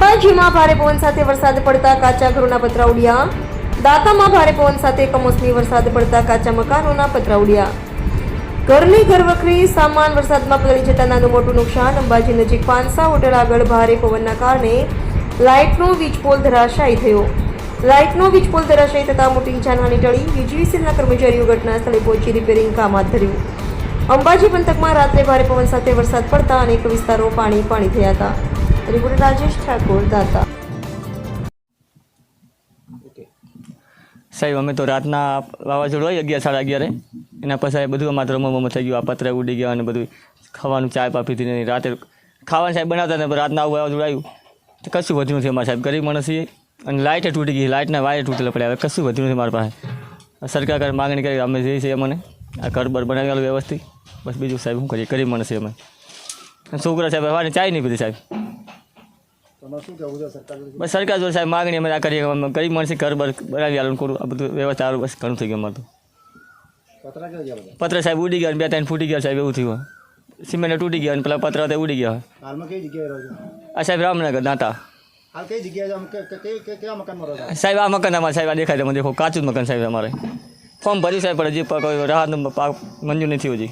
અંબાજીમાં ભારે પવન સાથે વરસાદ પડતા કાચા ઘરોના પતરા ઉડ્યા. દાંતામાં ભારે પવન સાથે કમોસમી વરસાદ પડતા કાચા મકાનોના પતરા ઉડ્યા. ઘરની ઘરવખરી સામાન વરસાદમાં પલળી જતા નાનું મોટું નુકસાન. અંબાજી નજીક પાંસા હોટલ આગળ ભારે પવનના કારણે લાઇટનો વીજપોલ ધરાશાયી થયો. લાઇટનો વીજપોલ ધરાશાયી થતાં મોટી જાનહાની ટળી. યુજીવીસીએલના કર્મચારીઓ ઘટના સ્થળે પહોંચી રિપેરિંગ કામ હાથ ધર્યું. અંબાજી પંથકમાં રાત્રે ભારે પવન સાથે વરસાદ પડતા અનેક વિસ્તારો પાણી થયા હતા. રિપોર્ટર રાજેશ ઠાકોર, દાતા. સાહેબ અમે તો રાતના વાવાઝોડું હોય 11 સાડા 11 એના પછી બધું અમારે રમવામાં થઈ ગયું. આ પતરા ઉડી ગયા અને બધું ખાવાનું ચા પાપી હતી. રાતે ખાવાનું સાહેબ બનાવતા હતા, રાતના આવું વાવાઝોડું આવ્યું તો કશું વધ્યું નથી અમારે સાહેબ. ગરીબ માણસ છીએ અને લાઇટ તૂટી ગઈ, લાઇટના વાયર તૂટેલા પડ્યા. હવે કશું વધ્યું નથી મારી પાસે. સરકાર માગણી કરી અમે જઈએ છીએ. અમને આ ઘર બર બનાવી આવેલું વ્યવસ્થિત. બસ બીજું સાહેબ શું કરીએ, ગરીબ માણસ છીએ અમે. છોકરા સાહેબ હવાને ચાય નહીં પીધી સાહેબ. બસ સરકાર જોડે સાહેબ માગણી અમે આ કરીએ. ગરીબ માણસ ઘર બર બનાવી આવેલું કોરું આ બધું વ્યવસ્થા આવેલું. બસ ઘણું થઈ ગયું અમારે તો. પત્ર સાહેબ ઉડી ગયા, 2-3 ફૂટી ગયા સાહેબ, એવું થયું. સિમેન્ટ તૂટી ગયા અને પેલા પતરા હતા ઉડી ગયા. આ સાહેબ રામનગર દાંતા. સાહેબ આ મકાન અમારે સાહેબ આ દેખાય તમે દેખો, કાચું જ મકાન સાહેબ અમારે. ફોર્મ ભર્યું સાહેબ, પણ હજી કોઈ રાહત મંજૂર નથી થયું હજી.